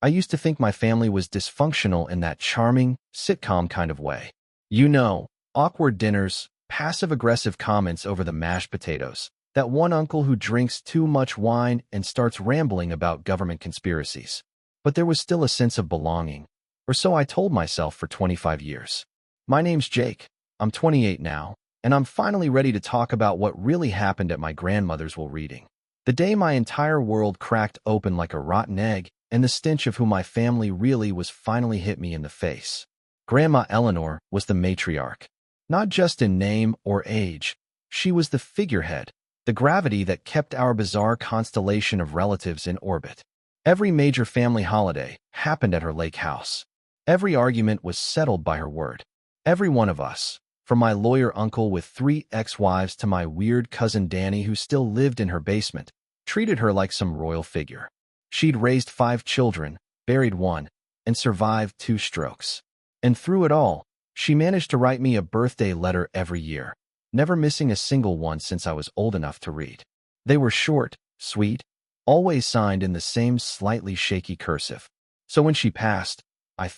I used to think my family was dysfunctional in that charming, sitcom kind of way. You know, awkward dinners, passive-aggressive comments over the mashed potatoes, that one uncle who drinks too much wine and starts rambling about government conspiracies. But there was still a sense of belonging, or so I told myself for 25 years. My name's Jake. I'm 28 now, and I'm finally ready to talk about what really happened at my grandmother's while reading. The day my entire world cracked open like a rotten egg, and the stench of who my family really was finally hit me in the face. Grandma Eleanor was the matriarch. Not just in name or age, she was the figurehead, the gravity that kept our bizarre constellation of relatives in orbit. Every major family holiday happened at her lake house. Every argument was settled by her word. Every one of us, from my lawyer uncle with 3 ex-wives to my weird cousin Danny who still lived in her basement, treated her like some royal figure. She'd raised 5 children, buried 1, and survived 2 strokes. And through it all, she managed to write me a birthday letter every year, never missing a single one since I was old enough to read. They were short, sweet, always signed in the same slightly shaky cursive. So when she passed, I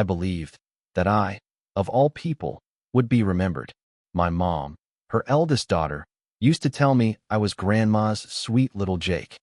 believed, that I, of all people, would be remembered. My mom, her eldest daughter, used to tell me I was Grandma's sweet little Jake.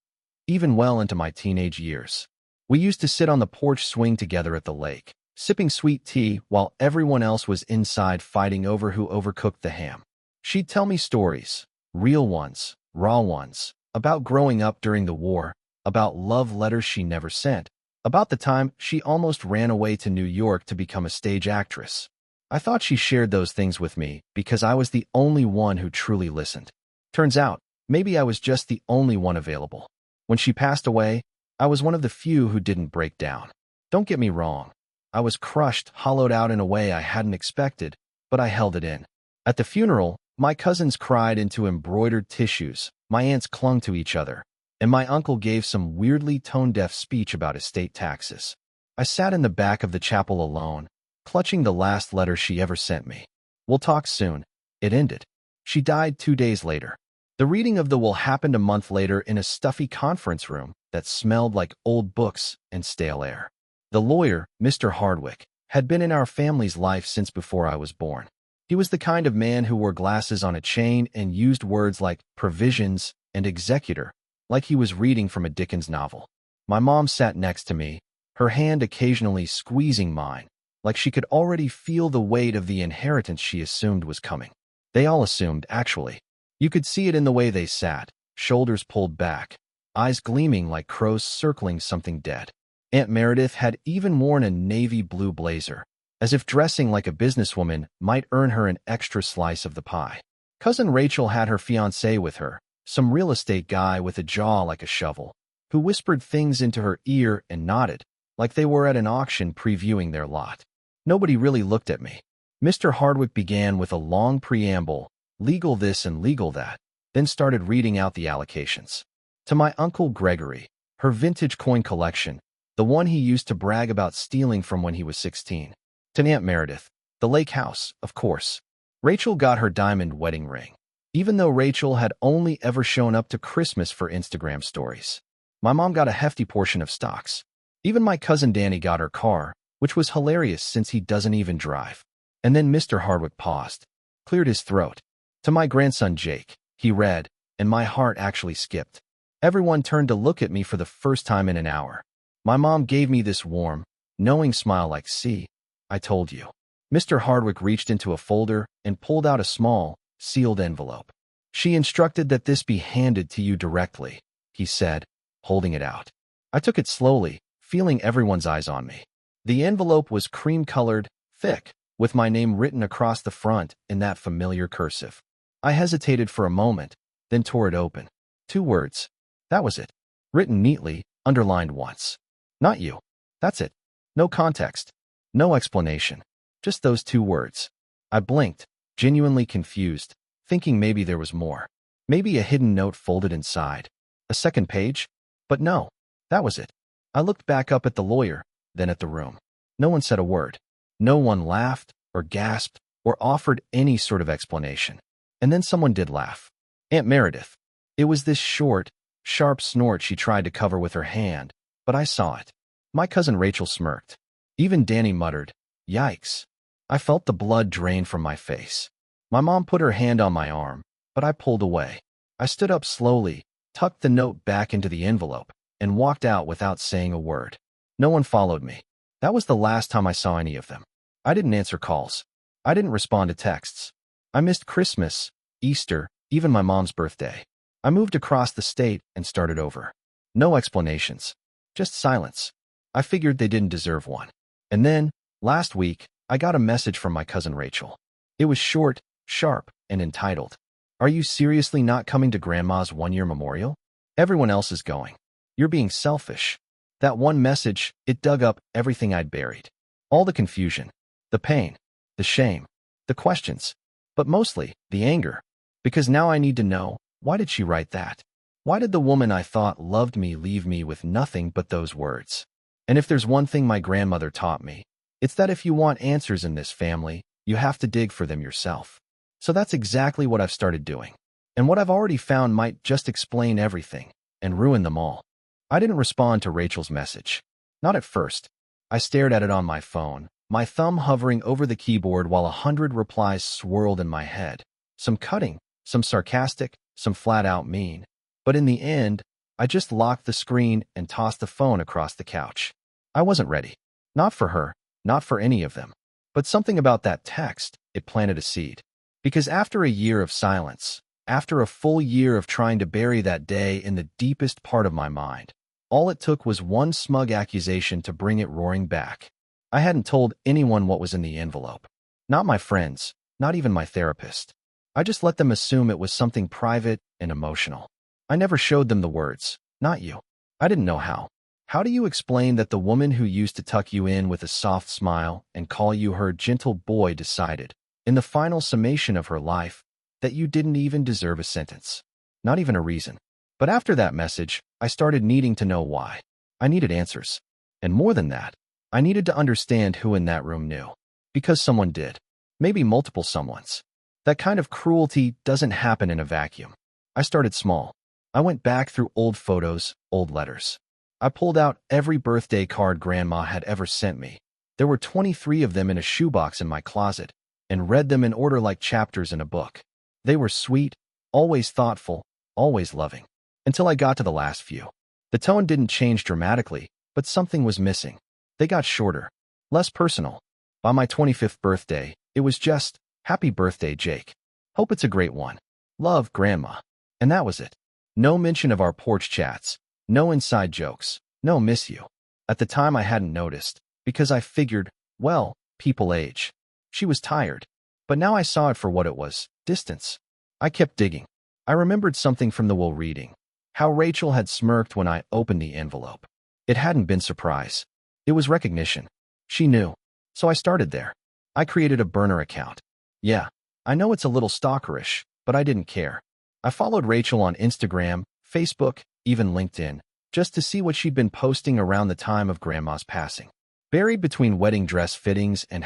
Even well into my teenage years, we used to sit on the porch swing together at the lake, sipping sweet tea while everyone else was inside fighting over who overcooked the ham. She'd tell me stories, real ones, raw ones, about growing up during the war, about love letters she never sent, about the time she almost ran away to New York to become a stage actress. I thought she shared those things with me because I was the only one who truly listened. Turns out, maybe I was just the only one available. When she passed away, I was one of the few who didn't break down. Don't get me wrong. I was crushed, hollowed out in a way I hadn't expected, but I held it in. At the funeral, my cousins cried into embroidered tissues, my aunts clung to each other, and my uncle gave some weirdly tone-deaf speech about estate taxes. I sat in the back of the chapel alone, clutching the last letter she ever sent me. "We'll talk soon." It ended. She died 2 days later. The reading of the will happened a month later in a stuffy conference room that smelled like old books and stale air. The lawyer, Mr. Hardwick, had been in our family's life since before I was born. He was the kind of man who wore glasses on a chain and used words like provisions and executor, like he was reading from a Dickens novel. My mom sat next to me, her hand occasionally squeezing mine, like she could already feel the weight of the inheritance she assumed was coming. They all assumed, actually. You could see it in the way they sat, shoulders pulled back, eyes gleaming like crows circling something dead. Aunt Meredith had even worn a navy blue blazer, as if dressing like a businesswoman might earn her an extra slice of the pie. Cousin Rachel had her fiancé with her, some real estate guy with a jaw like a shovel, who whispered things into her ear and nodded, like they were at an auction previewing their lot. Nobody really looked at me. Mr. Hardwick began with a long preamble, legal this and legal that, then started reading out the allocations. To my Uncle Gregory, her vintage coin collection, the one he used to brag about stealing from when he was 16. To Aunt Meredith, the lake house, of course. Rachel got her diamond wedding ring, even though Rachel had only ever shown up to Christmas for Instagram stories. My mom got a hefty portion of stocks. Even my cousin Danny got her car, which was hilarious since he doesn't even drive. And then Mr. Hardwick paused, cleared his throat. To my grandson Jake, he read, and my heart actually skipped. Everyone turned to look at me for the first time in an hour. My mom gave me this warm, knowing smile like, "See, I told you." Mr. Hardwick reached into a folder and pulled out a small, sealed envelope. "She instructed that this be handed to you directly," he said, holding it out. I took it slowly, feeling everyone's eyes on me. The envelope was cream-colored, thick, with my name written across the front in that familiar cursive. I hesitated for a moment, then tore it open. 2 words. That was it. Written neatly, underlined once. "Not you." That's it. No context. No explanation. Just those 2 words. I blinked, genuinely confused, thinking maybe there was more. Maybe a hidden note folded inside. A second page? But no, that was it. I looked back up at the lawyer, then at the room. No one said a word. No one laughed, or gasped, or offered any sort of explanation. And then someone did laugh. Aunt Meredith. It was this short, sharp snort she tried to cover with her hand, but I saw it. My cousin Rachel smirked. Even Danny muttered, "Yikes." I felt the blood drain from my face. My mom put her hand on my arm, but I pulled away. I stood up slowly, tucked the note back into the envelope, and walked out without saying a word. No one followed me. That was the last time I saw any of them. I didn't answer calls. I didn't respond to texts. I missed Christmas, Easter, even my mom's birthday. I moved across the state and started over. No explanations. Just silence. I figured they didn't deserve one. And then, last week, I got a message from my cousin Rachel. It was short, sharp, and entitled, "Are you seriously not coming to Grandma's one-year memorial? Everyone else is going. You're being selfish." That one message, it dug up everything I'd buried. All the confusion, the pain, the shame, the questions, but mostly the anger. Because now I need to know, why did she write that? Why did the woman I thought loved me leave me with nothing but those words? And if there's one thing my grandmother taught me, it's that if you want answers in this family, you have to dig for them yourself. So that's exactly what I've started doing. And what I've already found might just explain everything and ruin them all. I didn't respond to Rachel's message. Not at first. I stared at it on my phone, my thumb hovering over the keyboard while 100 replies swirled in my head. Some cutting, some sarcastic, some flat-out mean. But in the end, I just locked the screen and tossed the phone across the couch. I wasn't ready. Not for her, not for any of them. But something about that text, it planted a seed. Because after a year of silence, after a full year of trying to bury that day in the deepest part of my mind, all it took was one smug accusation to bring it roaring back. I hadn't told anyone what was in the envelope. Not my friends, not even my therapist. I just let them assume it was something private and emotional. I never showed them the words, "Not you." I didn't know how. How do you explain that the woman who used to tuck you in with a soft smile and call you her gentle boy decided, in the final summation of her life, that you didn't even deserve a sentence? Not even a reason. But after that message, I started needing to know why. I needed answers. And more than that, I needed to understand who in that room knew. Because someone did. Maybe multiple someones. That kind of cruelty doesn't happen in a vacuum. I started small. I went back through old photos, old letters. I pulled out every birthday card Grandma had ever sent me. There were 23 of them in a shoebox in my closet, and read them in order like chapters in a book. They were sweet, always thoughtful, always loving. Until I got to the last few. The tone didn't change dramatically, but something was missing. They got shorter, less personal. By my 25th birthday, it was just, "Happy birthday, Jake. Hope it's a great one. Love, Grandma." And that was it. No mention of our porch chats, no inside jokes, no miss you. At the time I hadn't noticed, because I figured, well, people age. She was tired. But now I saw it for what it was, distance. I kept digging. I remembered something from the will reading. How Rachel had smirked when I opened the envelope. It hadn't been surprise. It was recognition. She knew. So I started there. I created a burner account. Yeah, I know it's a little stalkerish, but I didn't care. I followed Rachel on Instagram, Facebook, even LinkedIn, just to see what she'd been posting around the time of Grandma's passing. Buried between wedding dress fittings and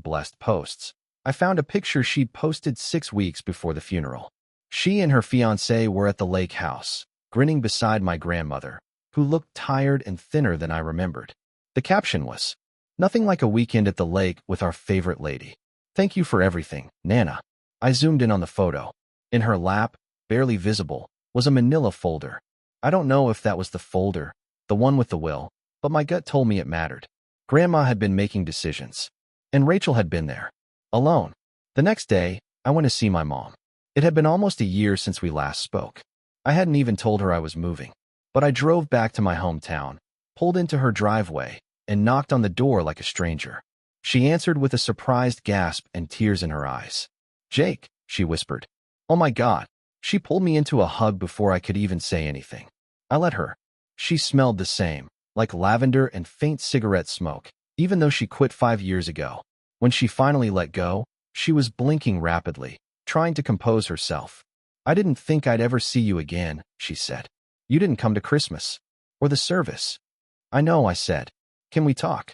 #blessed posts, I found a picture she'd posted 6 weeks before the funeral. She and her fiancé were at the lake house, grinning beside my grandmother, who looked tired and thinner than I remembered. The caption was, "Nothing like a weekend at the lake with our favorite lady. Thank you for everything, Nana." I zoomed in on the photo. In her lap, barely visible, was a manila folder. I don't know if that was the folder, the one with the will, but my gut told me it mattered. Grandma had been making decisions. And Rachel had been there. Alone. The next day, I went to see my mom. It had been almost a year since we last spoke. I hadn't even told her I was moving. But I drove back to my hometown, pulled into her driveway, and knocked on the door like a stranger. She answered with a surprised gasp and tears in her eyes. "Jake," she whispered. "Oh my God." She pulled me into a hug before I could even say anything. I let her. She smelled the same, like lavender and faint cigarette smoke, even though she quit 5 years ago. When she finally let go, she was blinking rapidly, trying to compose herself. "I didn't think I'd ever see you again," she said. "You didn't come to Christmas. Or the service." "I know," I said. "Can we talk?"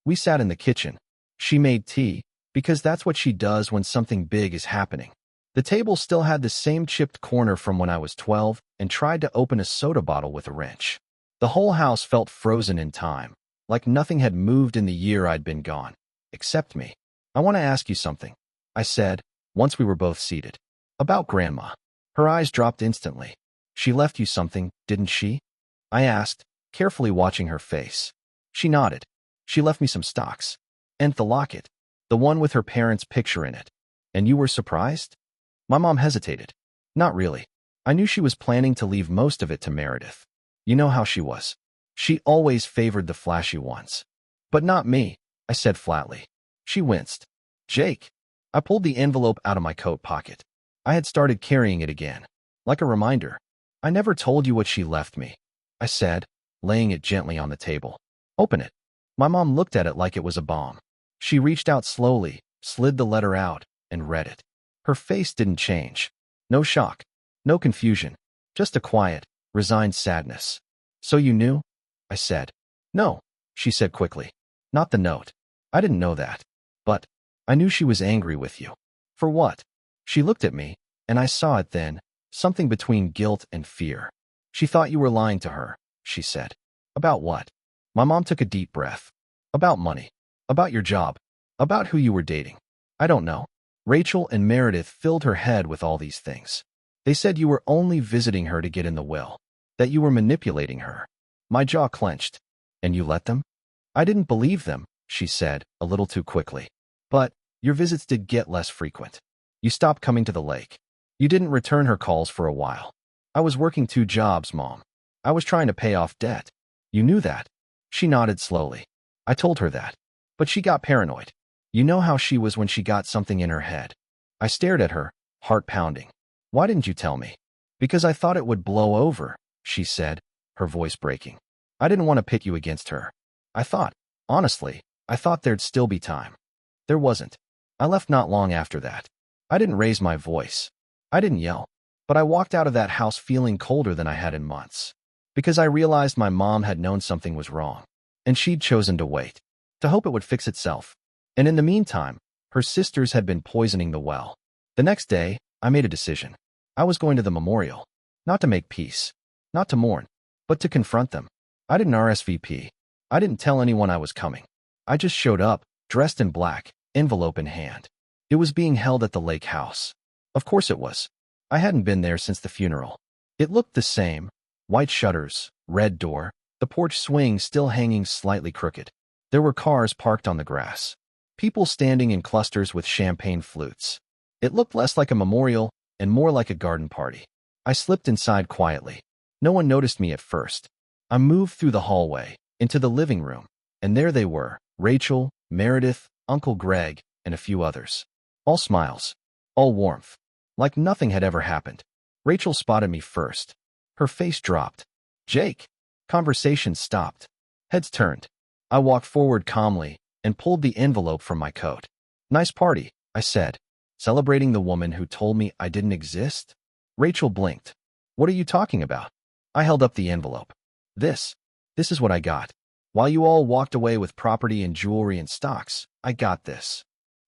We sat in the kitchen. She made tea, because that's what she does when something big is happening. The table still had the same chipped corner from when I was 12 and tried to open a soda bottle with a wrench. The whole house felt frozen in time, like nothing had moved in the year I'd been gone, except me. I want to ask you something, I said, once we were both seated. About Grandma. Her eyes dropped instantly. She left you something, didn't she? I asked, carefully watching her face. She nodded. She left me some stocks. And the locket. The one with her parents' picture in it. And you were surprised? My mom hesitated. Not really. I knew she was planning to leave most of it to Meredith. You know how she was. She always favored the flashy ones. But not me, I said flatly. She winced. Jake. I pulled the envelope out of my coat pocket. I had started carrying it again. Like a reminder. I never told you what she left me, I said, laying it gently on the table. Open it. My mom looked at it like it was a bomb. She reached out slowly, slid the letter out, and read it. Her face didn't change. No shock. No confusion. Just a quiet, resigned sadness. So you knew? I said. No, she said quickly. Not the note. I didn't know that. But I knew she was angry with you. For what? She looked at me, and I saw it then, something between guilt and fear. She thought you were lying to her, she said. About what? My mom took a deep breath. About money. About your job. About who you were dating. I don't know. Rachel and Meredith filled her head with all these things. They said you were only visiting her to get in the will. That you were manipulating her. My jaw clenched. And you let them? I didn't believe them, she said, a little too quickly. But your visits did get less frequent. You stopped coming to the lake. You didn't return her calls for a while. I was working 2 jobs, Mom. I was trying to pay off debt. You knew that. She nodded slowly. I told her that. But she got paranoid. You know how she was when she got something in her head. I stared at her, heart pounding. Why didn't you tell me? Because I thought it would blow over, she said, her voice breaking. I didn't want to pit you against her. Honestly, I thought there'd still be time. There wasn't. I left not long after that. I didn't raise my voice. I didn't yell. But I walked out of that house feeling colder than I had in months. Because I realized my mom had known something was wrong. And she'd chosen to wait. To hope it would fix itself. And in the meantime, her sisters had been poisoning the well. The next day, I made a decision. I was going to the memorial. Not to make peace. Not to mourn. But to confront them. I didn't RSVP. I didn't tell anyone I was coming. I just showed up, dressed in black, envelope in hand. It was being held at the lake house. Of course it was. I hadn't been there since the funeral. It looked the same. White shutters, red door, the porch swing still hanging slightly crooked. There were cars parked on the grass. People standing in clusters with champagne flutes. It looked less like a memorial and more like a garden party. I slipped inside quietly. No one noticed me at first. I moved through the hallway, into the living room, and there they were, Rachel, Meredith, Uncle Greg, and a few others. All smiles. All warmth. Like nothing had ever happened. Rachel spotted me first. Her face dropped. Jake. Conversation stopped. Heads turned. I walked forward calmly and pulled the envelope from my coat. Nice party, I said, celebrating the woman who told me I didn't exist. Rachel blinked. What are you talking about? I held up the envelope. This is what I got. While you all walked away with property and jewelry and stocks, I got this.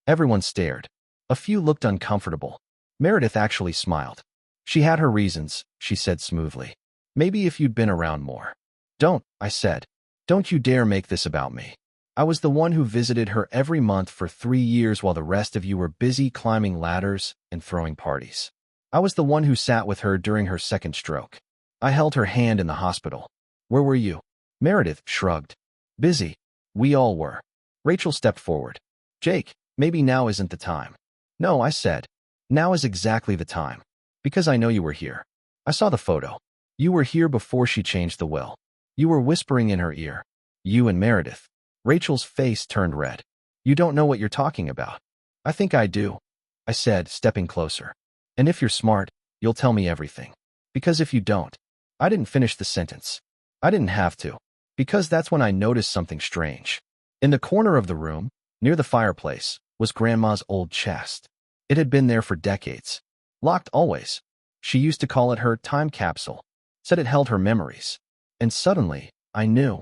Everyone stared. A few looked uncomfortable. Meredith actually smiled. She had her reasons, she said smoothly. Maybe if you'd been around more. Don't, I said. Don't you dare make this about me. I was the one who visited her every month for 3 years while the rest of you were busy climbing ladders and throwing parties. I was the one who sat with her during her second stroke. I held her hand in the hospital. Where were you? Meredith shrugged. Busy. We all were. Rachel stepped forward. Jake, maybe now isn't the time. No, I said. Now is exactly the time. Because I know you were here. I saw the photo. You were here before she changed the will. You were whispering in her ear. You and Meredith. Rachel's face turned red. You don't know what you're talking about. I think I do, I said, stepping closer. And if you're smart, you'll tell me everything. Because if you don't, I didn't finish the sentence. I didn't have to. Because that's when I noticed something strange. In the corner of the room, near the fireplace, was Grandma's old chest. It had been there for decades. Locked always. She used to call it her time capsule. Said it held her memories. And suddenly, I knew.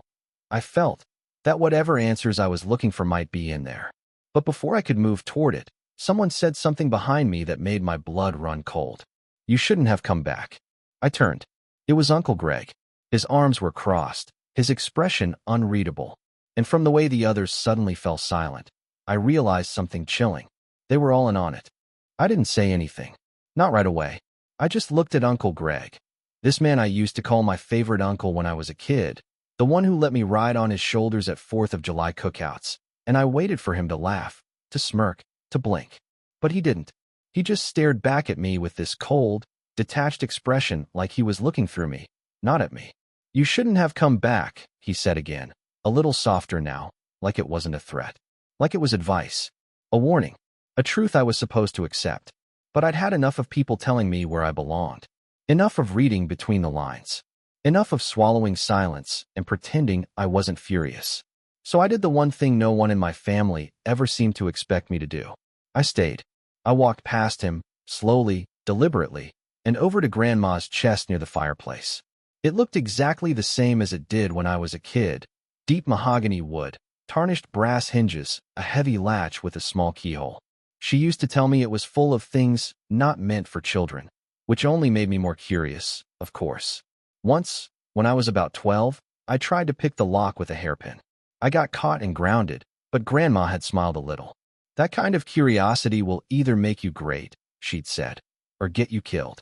I felt that whatever answers I was looking for might be in there. But before I could move toward it, someone said something behind me that made my blood run cold. You shouldn't have come back. I turned. It was Uncle Greg. His arms were crossed, his expression unreadable. And from the way the others suddenly fell silent, I realized something chilling. They were all in on it. I didn't say anything. Not right away. I just looked at Uncle Greg. This man I used to call my favorite uncle when I was a kid, the one who let me ride on his shoulders at 4th of July cookouts, and I waited for him to laugh, to smirk, to blink. But he didn't. He just stared back at me with this cold, detached expression like he was looking through me, not at me. "You shouldn't have come back," he said again, a little softer now, like it wasn't a threat. Like it was advice. A warning. A truth I was supposed to accept. But I'd had enough of people telling me where I belonged. Enough of reading between the lines. Enough of swallowing silence and pretending I wasn't furious. So I did the one thing no one in my family ever seemed to expect me to do. I stayed. I walked past him, slowly, deliberately, and over to Grandma's chest near the fireplace. It looked exactly the same as it did when I was a kid. Deep mahogany wood, tarnished brass hinges, a heavy latch with a small keyhole. She used to tell me it was full of things not meant for children, which only made me more curious, of course. Once, when I was about 12, I tried to pick the lock with a hairpin. I got caught and grounded, but Grandma had smiled a little. "That kind of curiosity will either make you great," she'd said, "or get you killed."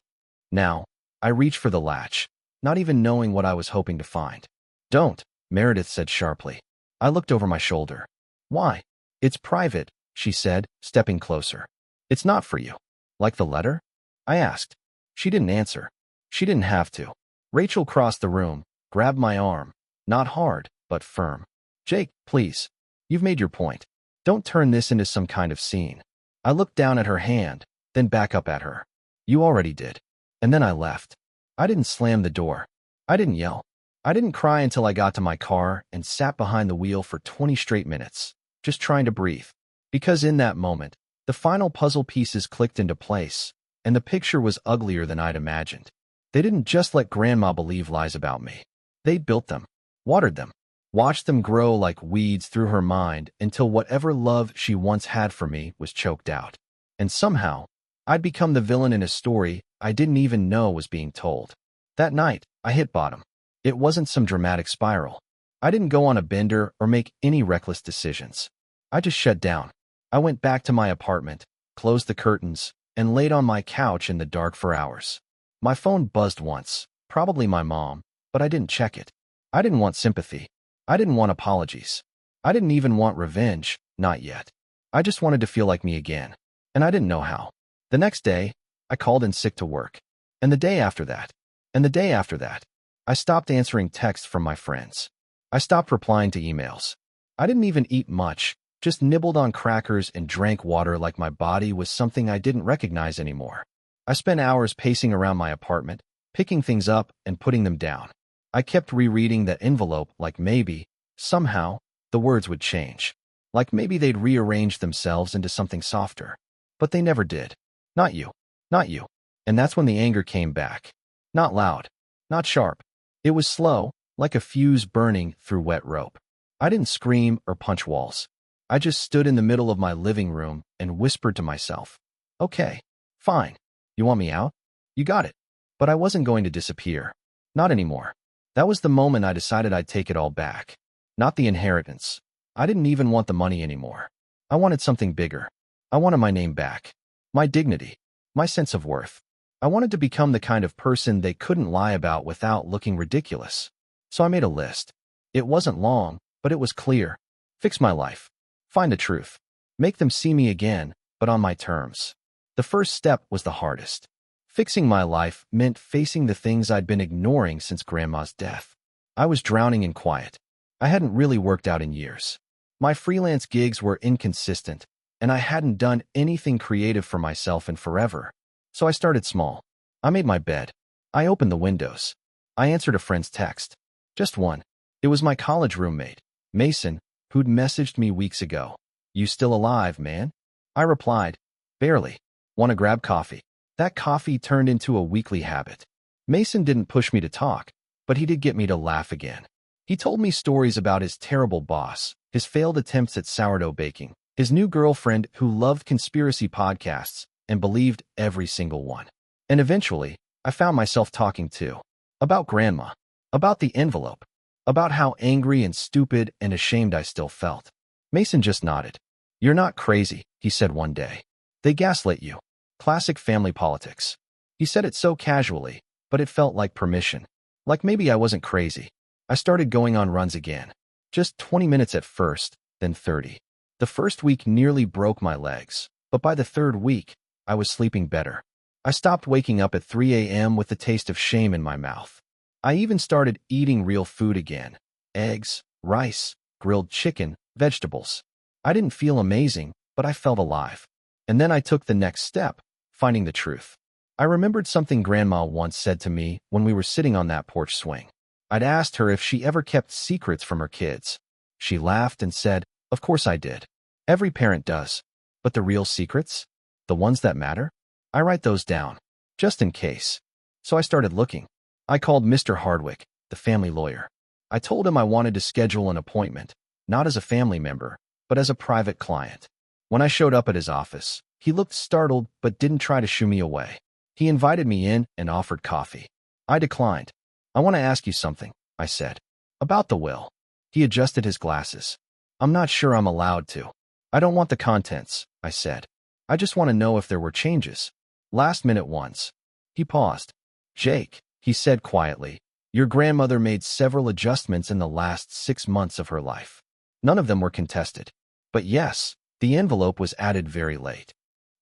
Now, I reached for the latch, not even knowing what I was hoping to find. "Don't," Meredith said sharply. I looked over my shoulder. "Why?" "It's private," she said, stepping closer. "It's not for you." "Like the letter?" I asked. She didn't answer. She didn't have to. Rachel crossed the room, grabbed my arm. Not hard, but firm. "Jake, please. You've made your point. Don't turn this into some kind of scene." I looked down at her hand, then back up at her. "You already did." And then I left. I didn't slam the door. I didn't yell. I didn't cry until I got to my car and sat behind the wheel for 20 straight minutes, just trying to breathe. Because in that moment, the final puzzle pieces clicked into place, and the picture was uglier than I'd imagined. They didn't just let Grandma believe lies about me. They built them, watered them, watched them grow like weeds through her mind until whatever love she once had for me was choked out. And somehow, I'd become the villain in a story I didn't even know was being told. That night, I hit bottom. It wasn't some dramatic spiral. I didn't go on a bender or make any reckless decisions. I just shut down. I went back to my apartment, closed the curtains, and laid on my couch in the dark for hours. My phone buzzed once, probably my mom, but I didn't check it. I didn't want sympathy. I didn't want apologies. I didn't even want revenge, not yet. I just wanted to feel like me again, and I didn't know how. The next day, I called in sick to work. And the day after that, and the day after that, I stopped answering texts from my friends. I stopped replying to emails. I didn't even eat much, just nibbled on crackers and drank water like my body was something I didn't recognize anymore. I spent hours pacing around my apartment, picking things up and putting them down. I kept rereading that envelope like maybe, somehow, the words would change. Like maybe they'd rearrange themselves into something softer. But they never did. "Not you. Not you." And that's when the anger came back. Not loud. Not sharp. It was slow, like a fuse burning through wet rope. I didn't scream or punch walls. I just stood in the middle of my living room and whispered to myself, "Okay, fine. You want me out? You got it." But I wasn't going to disappear. Not anymore. That was the moment I decided I'd take it all back. Not the inheritance. I didn't even want the money anymore. I wanted something bigger. I wanted my name back. My dignity. My sense of worth. I wanted to become the kind of person they couldn't lie about without looking ridiculous. So I made a list. It wasn't long, but it was clear. Fix my life. Find the truth. Make them see me again, but on my terms. The first step was the hardest. Fixing my life meant facing the things I'd been ignoring since Grandma's death. I was drowning in quiet. I hadn't really worked out in years. My freelance gigs were inconsistent, and I hadn't done anything creative for myself in forever. So I started small. I made my bed. I opened the windows. I answered a friend's text. Just one. It was my college roommate, Mason, who'd messaged me weeks ago. "You still alive, man?" I replied, "Barely. Want to grab coffee?" That coffee turned into a weekly habit. Mason didn't push me to talk, but he did get me to laugh again. He told me stories about his terrible boss, his failed attempts at sourdough baking, his new girlfriend who loved conspiracy podcasts and believed every single one. And eventually, I found myself talking too. About Grandma. About the envelope. about how angry and stupid and ashamed I still felt. Mason just nodded. "You're not crazy," he said one day. "They gaslit you. Classic family politics." He said it so casually, but it felt like permission. Like maybe I wasn't crazy. I started going on runs again. Just 20 minutes at first, then 30. The first week nearly broke my legs, but by the third week, I was sleeping better. I stopped waking up at 3 a.m. with the taste of shame in my mouth. I even started eating real food again. Eggs, rice, grilled chicken, vegetables. I didn't feel amazing, but I felt alive. And then I took the next step, finding the truth. I remembered something Grandma once said to me when we were sitting on that porch swing. I'd asked her if she ever kept secrets from her kids. She laughed and said, "Of course I did. Every parent does. But the real secrets? The ones that matter? I write those down, just in case." So I started looking. I called Mr. Hardwick, the family lawyer. I told him I wanted to schedule an appointment, not as a family member, but as a private client. When I showed up at his office, he looked startled but didn't try to shoo me away. He invited me in and offered coffee. I declined. "I want to ask you something," I said. "About the will." He adjusted his glasses. "I'm not sure I'm allowed to." "I don't want the contents," I said. "I just want to know if there were changes. Last-minute ones." He paused. "Jake," he said quietly, "your grandmother made several adjustments in the last 6 months of her life. None of them were contested. But yes, the envelope was added very late."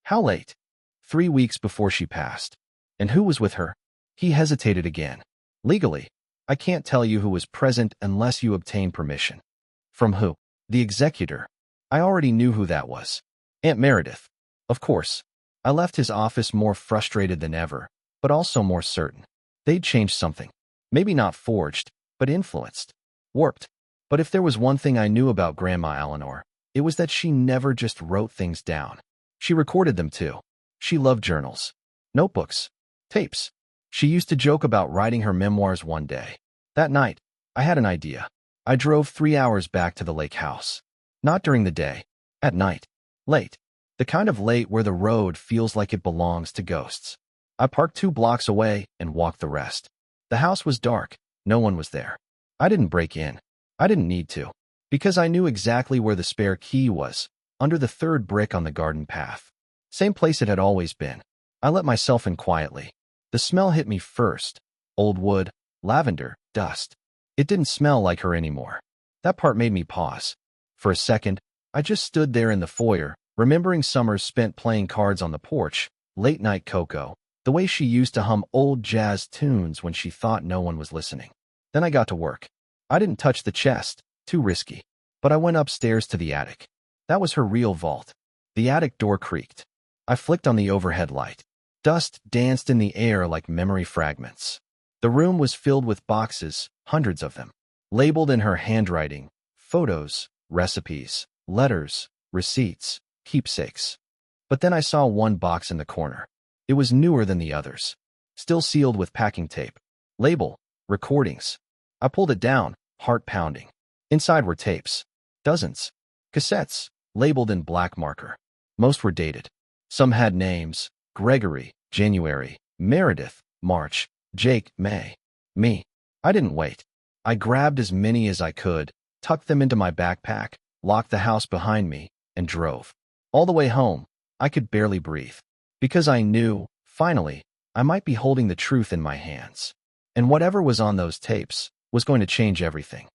"How late?" 3 weeks before she passed." "And who was with her?" He hesitated again. "Legally, I can't tell you who was present unless you obtain permission." "From who?" "The executor." I already knew who that was. Aunt Meredith. Of course. I left his office more frustrated than ever, but also more certain. They'd changed something. Maybe not forged, but influenced. Warped. But if there was one thing I knew about Grandma Eleanor, it was that she never just wrote things down. She recorded them too. She loved journals, notebooks, tapes. She used to joke about writing her memoirs one day. That night, I had an idea. I drove 3 hours back to the lake house. Not during the day. At night. Late. The kind of late where the road feels like it belongs to ghosts. I parked 2 blocks away and walked the rest. The house was dark. No one was there. I didn't break in. I didn't need to. Because I knew exactly where the spare key was, under the 3rd brick on the garden path. Same place it had always been. I let myself in quietly. The smell hit me first. Old wood, lavender, dust. It didn't smell like her anymore. That part made me pause. For a second, I just stood there in the foyer, remembering summers spent playing cards on the porch, late-night Coco, the way she used to hum old jazz tunes when she thought no one was listening. Then I got to work. I didn't touch the chest, too risky. But I went upstairs to the attic. That was her real vault. The attic door creaked. I flicked on the overhead light. Dust danced in the air like memory fragments. The room was filled with boxes, hundreds of them, labeled in her handwriting, photos, recipes, letters, receipts, keepsakes. But then I saw one box in the corner. It was newer than the others, still sealed with packing tape. Label, recordings. I pulled it down, heart pounding. Inside were tapes. Dozens. Cassettes, labeled in black marker. Most were dated. Some had names: Gregory, January; Meredith, March; Jake, May. Me. I didn't wait. I grabbed as many as I could, tucked them into my backpack, locked the house behind me, and drove. All the way home, I could barely breathe. Because I knew, finally, I might be holding the truth in my hands. And whatever was on those tapes was going to change everything.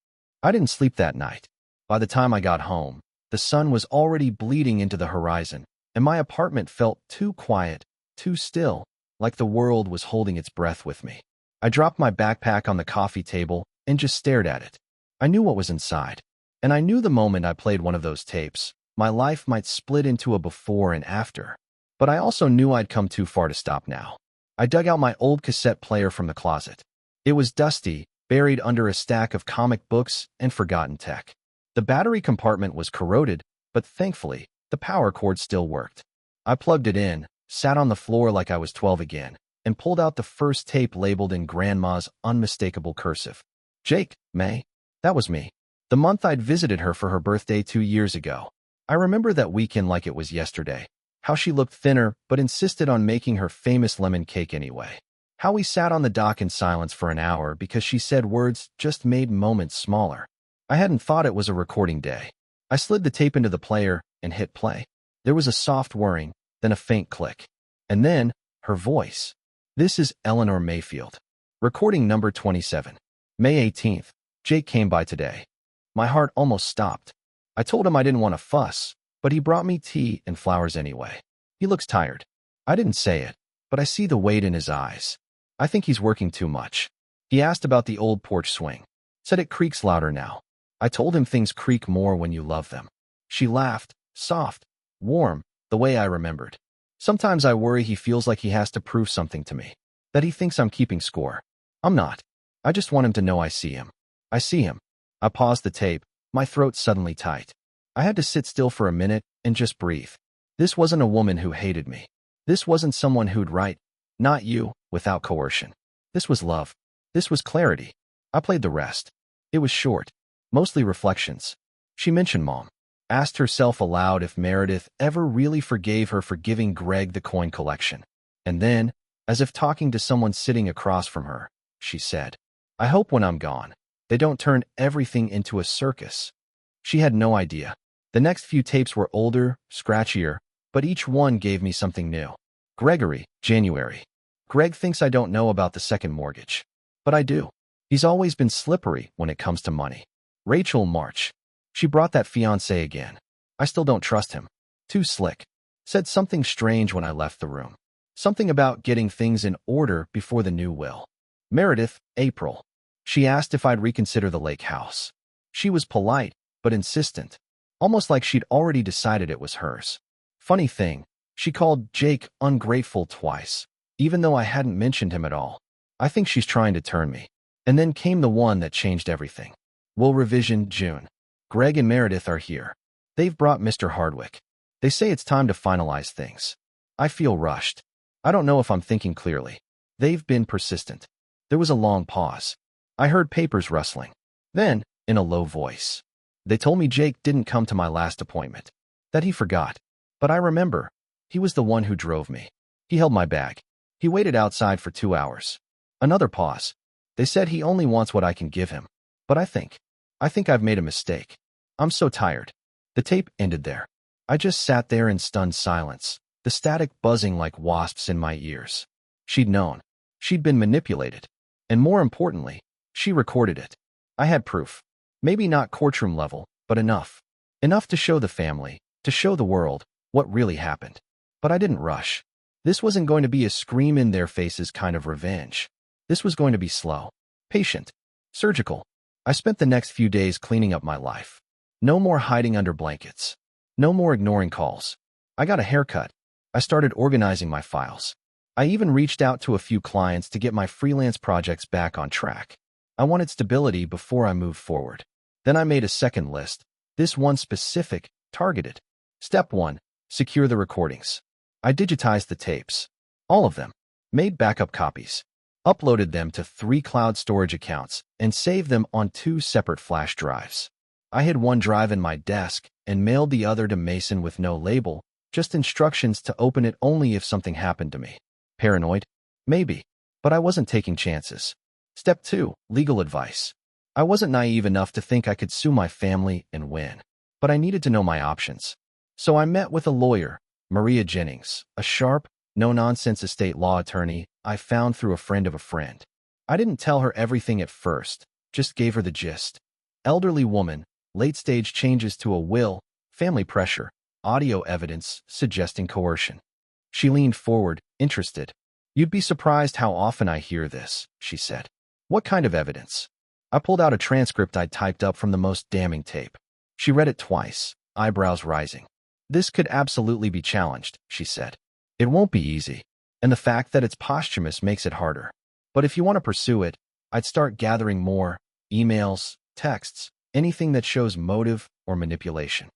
I didn't sleep that night. By the time I got home, the sun was already bleeding into the horizon, and my apartment felt too quiet, too still, like the world was holding its breath with me. I dropped my backpack on the coffee table and just stared at it. I knew what was inside, and I knew the moment I played one of those tapes, my life might split into a before and after. But I also knew I'd come too far to stop now. I dug out my old cassette player from the closet. It was dusty, buried under a stack of comic books and forgotten tech. The battery compartment was corroded, but thankfully, the power cord still worked. I plugged it in, sat on the floor like I was 12 again, and pulled out the first tape labeled in Grandma's unmistakable cursive. Jake, May. That was me. The month I'd visited her for her birthday 2 years ago. I remember that weekend like it was yesterday. How she looked thinner, but insisted on making her famous lemon cake anyway. How we sat on the dock in silence for an hour because she said words just made moments smaller. I hadn't thought it was a recording day. I slid the tape into the player and hit play. There was a soft whirring, then a faint click. And then, her voice. This is Eleanor Mayfield. Recording number 27. May 18th. Jake came by today. My heart almost stopped. I told him I didn't want to fuss, but he brought me tea and flowers anyway. He looks tired. I didn't say it, but I see the weight in his eyes. I think he's working too much. He asked about the old porch swing. Said it creaks louder now. I told him things creak more when you love them. She laughed, soft, warm, the way I remembered. Sometimes I worry he feels like he has to prove something to me, that he thinks I'm keeping score. I'm not. I just want him to know I see him. I see him. I paused the tape, my throat suddenly tight. I had to sit still for a minute and just breathe. This wasn't a woman who hated me. This wasn't someone who'd write, "Not you," without coercion. This was love. This was clarity. I played the rest. It was short, mostly reflections. She mentioned Mom. Asked herself aloud if Meredith ever really forgave her for giving Greg the coin collection. And then, as if talking to someone sitting across from her, she said, "I hope when I'm gone, they don't turn everything into a circus." She had no idea. The next few tapes were older, scratchier, but each one gave me something new. Gregory, January. Greg thinks I don't know about the second mortgage. But I do. He's always been slippery when it comes to money. Rachel, March. She brought that fiancé again. I still don't trust him. Too slick. Said something strange when I left the room. Something about getting things in order before the new will. Meredith, April. She asked if I'd reconsider the lake house. She was polite, but insistent. Almost like she'd already decided it was hers. Funny thing, she called Jake ungrateful twice, even though I hadn't mentioned him at all. I think she's trying to turn me. And then came the one that changed everything. Will revision, June. Greg and Meredith are here. They've brought Mr. Hardwick. They say it's time to finalize things. I feel rushed. I don't know if I'm thinking clearly. They've been persistent. There was a long pause. I heard papers rustling. Then, in a low voice, they told me Jake didn't come to my last appointment. That he forgot. But I remember. He was the one who drove me. He held my bag. He waited outside for 2 hours. Another pause. They said he only wants what I can give him. But I think I've made a mistake. I'm so tired. The tape ended there. I just sat there in stunned silence, the static buzzing like wasps in my ears. She'd known. She'd been manipulated. And more importantly, she recorded it. I had proof. Maybe not courtroom level, but enough. Enough to show the family, to show the world, what really happened. But I didn't rush. This wasn't going to be a scream in their faces kind of revenge. This was going to be slow, patient, surgical. I spent the next few days cleaning up my life. No more hiding under blankets. No more ignoring calls. I got a haircut. I started organizing my files. I even reached out to a few clients to get my freelance projects back on track. I wanted stability before I moved forward. Then I made a second list. This one specific, targeted. Step 1. Secure the recordings. I digitized the tapes. All of them. Made backup copies. Uploaded them to 3 cloud storage accounts and saved them on 2 separate flash drives. I hid one drive in my desk and mailed the other to Mason with no label, just instructions to open it only if something happened to me. Paranoid? Maybe. But I wasn't taking chances. Step 2. Legal advice. I wasn't naive enough to think I could sue my family and win. But I needed to know my options. So I met with a lawyer, Maria Jennings, a sharp, no-nonsense estate law attorney I found through a friend of a friend. I didn't tell her everything at first, just gave her the gist. Elderly woman, late-stage changes to a will, family pressure, audio evidence suggesting coercion. She leaned forward, interested. "You'd be surprised how often I hear this," she said. "What kind of evidence?" I pulled out a transcript I'd typed up from the most damning tape. She read it twice, eyebrows rising. "This could absolutely be challenged," she said. "It won't be easy, and the fact that it's posthumous makes it harder. But if you want to pursue it, I'd start gathering more emails, texts, anything that shows motive or manipulation."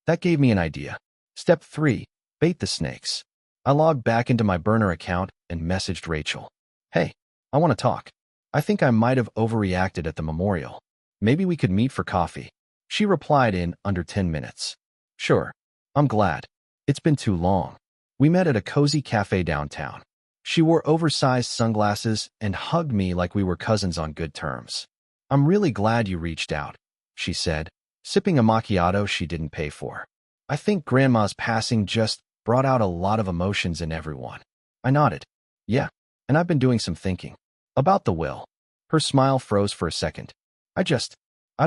That gave me an idea. Step 3. Bait the snakes. I logged back into my burner account and messaged Rachel. "Hey, I want to talk. I think I might have overreacted at the memorial. Maybe we could meet for coffee." She replied in under 10 minutes. "Sure. I'm glad. It's been too long." We met at a cozy cafe downtown. She wore oversized sunglasses and hugged me like we were cousins on good terms. "I'm really glad you reached out," she said, sipping a macchiato she didn't pay for. "I think Grandma's passing just brought out a lot of emotions in everyone." I nodded. "Yeah, and I've been doing some thinking. About the will." Her smile froze for a second. I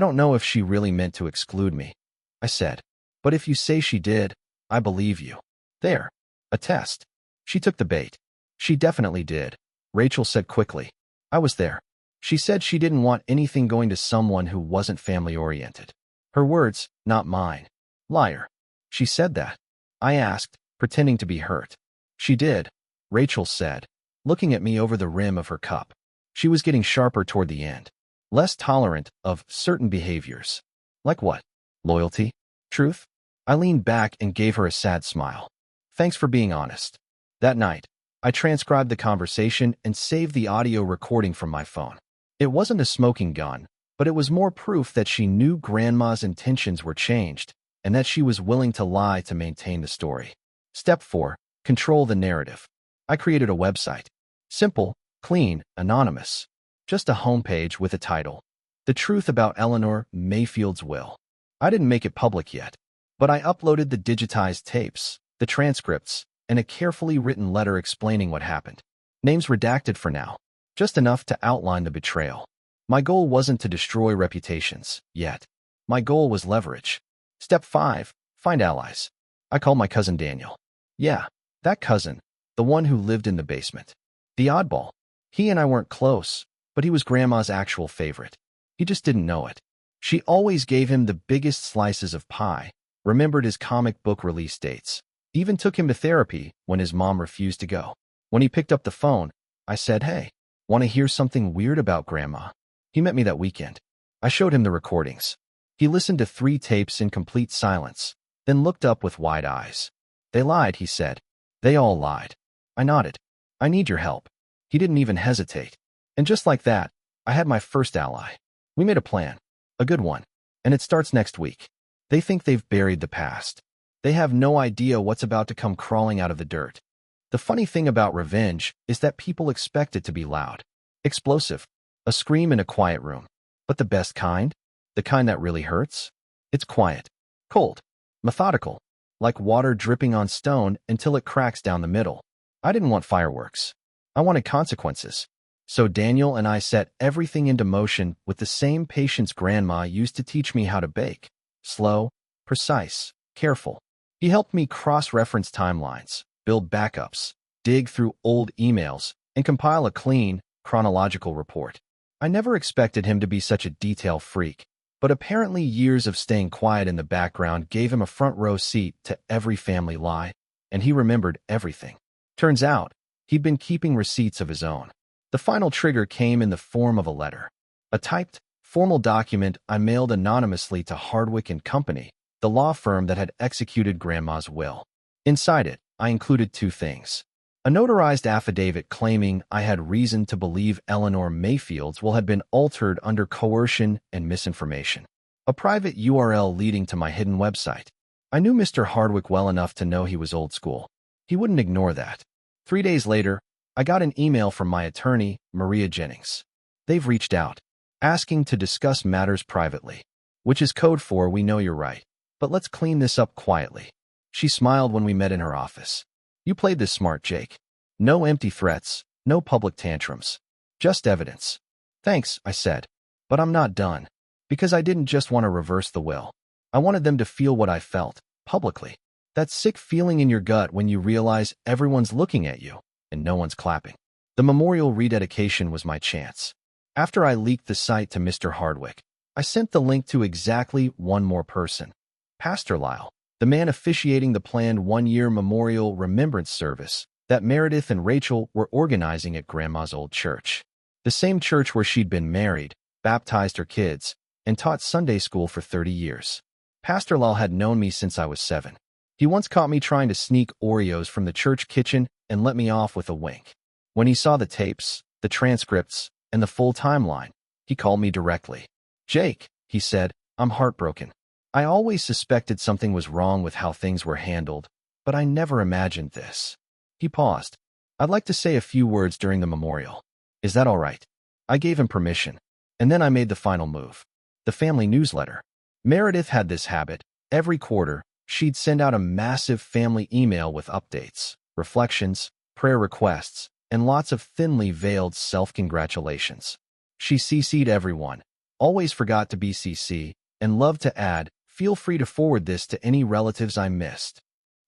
don't know if she really meant to exclude me," I said. "But if you say she did, I believe you." "There. A test." She took the bait. "She definitely did," Rachel said quickly. "I was there. She said she didn't want anything going to someone who wasn't family-oriented." Her words, not mine. "Liar." "She said that?" I asked, pretending to be hurt. "She did," Rachel said, looking at me over the rim of her cup. She was getting sharper toward the end, less tolerant of certain behaviors. "Like what? Loyalty? Truth?" I leaned back and gave her a sad smile. "Thanks for being honest." That night, I transcribed the conversation and saved the audio recording from my phone. It wasn't a smoking gun, but it was more proof that she knew Grandma's intentions were changed and that she was willing to lie to maintain the story. Step 4. Control the narrative. I created a website. Simple, clean, anonymous. Just a homepage with a title. "The Truth About Eleanor Mayfield's Will." I didn't make it public yet, but I uploaded the digitized tapes, the transcripts, and a carefully written letter explaining what happened. Names redacted for now, just enough to outline the betrayal. My goal wasn't to destroy reputations, yet. My goal was leverage. Step 5. Find allies. I called my cousin Daniel. Yeah, that cousin, the one who lived in the basement. The oddball. He and I weren't close, but he was Grandma's actual favorite. He just didn't know it. She always gave him the biggest slices of pie, remembered his comic book release dates, even took him to therapy when his mom refused to go. When he picked up the phone, I said, "Hey, want to hear something weird about Grandma?" He met me that weekend. I showed him the recordings. He listened to 3 tapes in complete silence, then looked up with wide eyes. "They lied," he said. "They all lied." I nodded. "I need your help." He didn't even hesitate. And just like that, I had my first ally. We made a plan. A good one. And it starts next week. They think they've buried the past. They have no idea what's about to come crawling out of the dirt. The funny thing about revenge is that people expect it to be loud, explosive, a scream in a quiet room. But the best kind, the kind that really hurts, it's quiet, cold, methodical, like water dripping on stone until it cracks down the middle. I didn't want fireworks. I wanted consequences. So Daniel and I set everything into motion with the same patience Grandma used to teach me how to bake. Slow, precise, careful. He helped me cross-reference timelines, build backups, dig through old emails, and compile a clean, chronological report. I never expected him to be such a detail freak, but apparently years of staying quiet in the background gave him a front-row seat to every family lie, and he remembered everything. Turns out, he'd been keeping receipts of his own. The final trigger came in the form of a letter. A typed, formal document I mailed anonymously to Hardwick and Company, the law firm that had executed Grandma's will. Inside it, I included 2 things. A notarized affidavit claiming I had reason to believe Eleanor Mayfield's will had been altered under coercion and misinformation. A private URL leading to my hidden website. I knew Mr. Hardwick well enough to know he was old school. He wouldn't ignore that. 3 days later, I got an email from my attorney, Maria Jennings. "They've reached out, asking to discuss matters privately," which is code for "We know you're right, but let's clean this up quietly." She smiled when we met in her office. "You played this smart, Jake. No empty threats, no public tantrums. Just evidence." "Thanks," I said. "But I'm not done. Because I didn't just want to reverse the will. I wanted them to feel what I felt, publicly. That sick feeling in your gut when you realize everyone's looking at you and no one's clapping. The memorial rededication was my chance. After I leaked the site to Mr. Hardwick, I sent the link to exactly one more person. Pastor Lyle, the man officiating the planned 1-year memorial remembrance service that Meredith and Rachel were organizing at Grandma's old church. The same church where she'd been married, baptized her kids, and taught Sunday school for 30 years. Pastor Lyle had known me since I was 7. He once caught me trying to sneak Oreos from the church kitchen and let me off with a wink. When he saw the tapes, the transcripts, and the full timeline, he called me directly. "Jake," he said, "I'm heartbroken. I always suspected something was wrong with how things were handled, but I never imagined this." He paused. I'd like to say a few words during the memorial. Is that all right? I gave him permission. And then I made the final move. The family newsletter. Meredith had this habit. Every quarter, she'd send out a massive family email with updates, reflections, prayer requests, and lots of thinly veiled self-congratulations. She CC'd everyone, always forgot to BCC, and loved to add, "Feel free to forward this to any relatives I missed."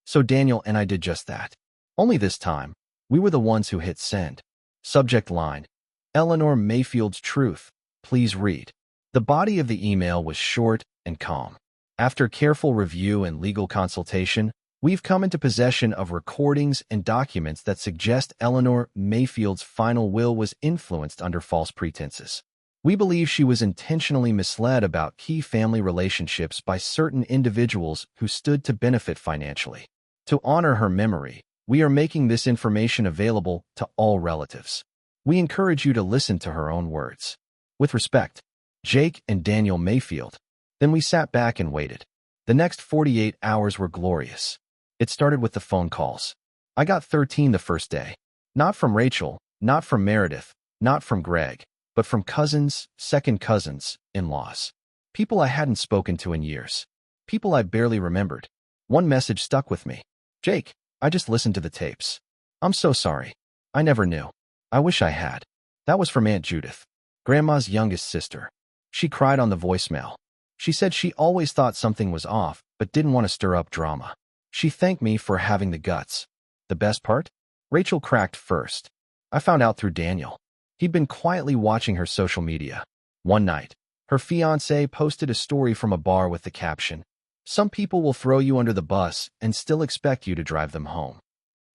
So Daniel and I did just that. Only this time, we were the ones who hit send. Subject line: Eleanor Mayfield's truth. Please read. The body of the email was short and calm. After careful review and legal consultation, we've come into possession of recordings and documents that suggest Eleanor Mayfield's final will was influenced under false pretenses. We believe she was intentionally misled about key family relationships by certain individuals who stood to benefit financially. To honor her memory, we are making this information available to all relatives. We encourage you to listen to her own words. With respect, Jake and Daniel Mayfield. Then we sat back and waited. The next 48 hours were glorious. It started with the phone calls. I got 13 the first day. Not from Rachel, not from Meredith, not from Greg, but from cousins, second cousins, in-laws. People I hadn't spoken to in years. People I barely remembered. One message stuck with me. "Jake, I just listened to the tapes. I'm so sorry. I never knew. I wish I had." That was from Aunt Judith, Grandma's youngest sister. She cried on the voicemail. She said she always thought something was off, but didn't want to stir up drama. She thanked me for having the guts. The best part? Rachel cracked first. I found out through Daniel. He'd been quietly watching her social media. One night, her fiancé posted a story from a bar with the caption, "Some people will throw you under the bus and still expect you to drive them home."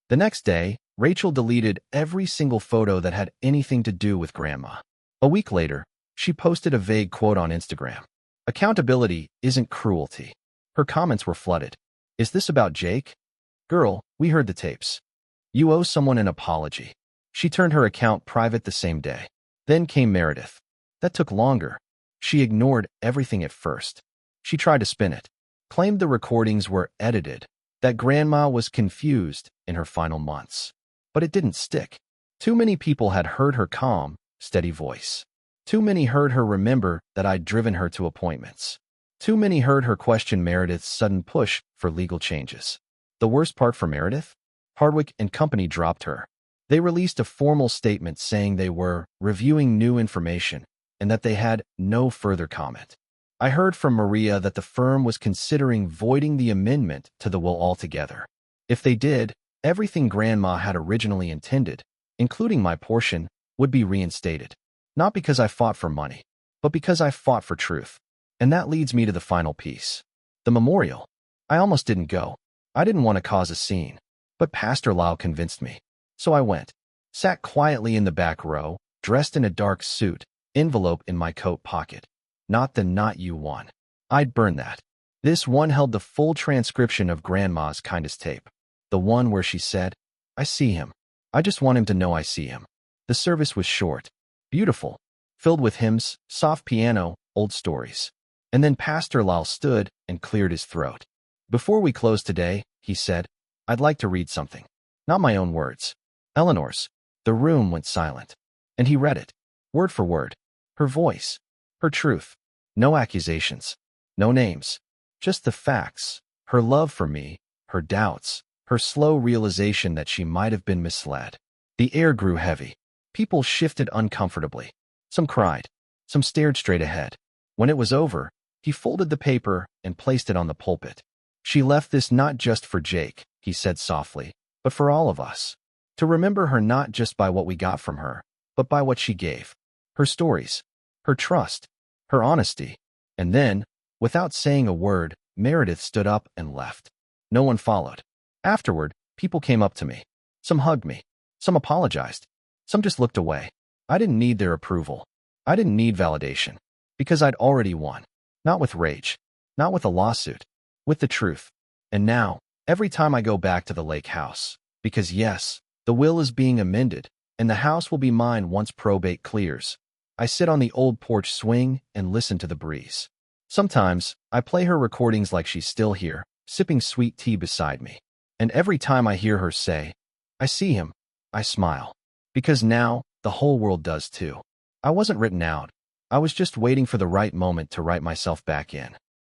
The next day, Rachel deleted every single photo that had anything to do with Grandma. A week later, she posted a vague quote on Instagram. "Accountability isn't cruelty." Her comments were flooded. "Is this about Jake? Girl, we heard the tapes. You owe someone an apology." She turned her account private the same day. Then came Meredith. That took longer. She ignored everything at first. She tried to spin it, claimed the recordings were edited, that Grandma was confused in her final months. But it didn't stick. Too many people had heard her calm, steady voice. Too many heard her remember that I'd driven her to appointments. Too many heard her question Meredith's sudden push for legal changes. The worst part for Meredith? Hardwick and Company dropped her. They released a formal statement saying they were reviewing new information and that they had no further comment. I heard from Maria that the firm was considering voiding the amendment to the will altogether. If they did, everything Grandma had originally intended, including my portion, would be reinstated. Not because I fought for money, but because I fought for truth. And that leads me to the final piece. The memorial. I almost didn't go. I didn't want to cause a scene. But Pastor Lau convinced me. So I went. Sat quietly in the back row, dressed in a dark suit, envelope in my coat pocket. Not the "not you" one. I'd burn that. This one held the full transcription of Grandma's kindest tape. The one where she said, "I see him. I just want him to know I see him." The service was short, beautiful, filled with hymns, soft piano, old stories. And then Pastor Lau stood and cleared his throat. "Before we close today," he said, "I'd like to read something. Not my own words. Eleanor's." The room went silent. And he read it, word for word. Her voice, her truth. No accusations, no names, just the facts. Her love for me, her doubts, her slow realization that she might have been misled. The air grew heavy. People shifted uncomfortably. Some cried. Some stared straight ahead. When it was over, he folded the paper and placed it on the pulpit. "She left this not just for Jake," he said softly, "but for all of us. To remember her not just by what we got from her, but by what she gave. Her stories, her trust, her honesty." And then, without saying a word, Meredith stood up and left. No one followed. Afterward, people came up to me. Some hugged me. Some apologized. Some just looked away. I didn't need their approval. I didn't need validation. Because I'd already won. Not with rage. Not with a lawsuit. With the truth. And now, every time I go back to the lake house, because yes, the will is being amended, and the house will be mine once probate clears, I sit on the old porch swing and listen to the breeze. Sometimes, I play her recordings like she's still here, sipping sweet tea beside me. And every time I hear her say, "I see him," I smile. Because now, the whole world does too. I wasn't written out. I was just waiting for the right moment to write myself back in.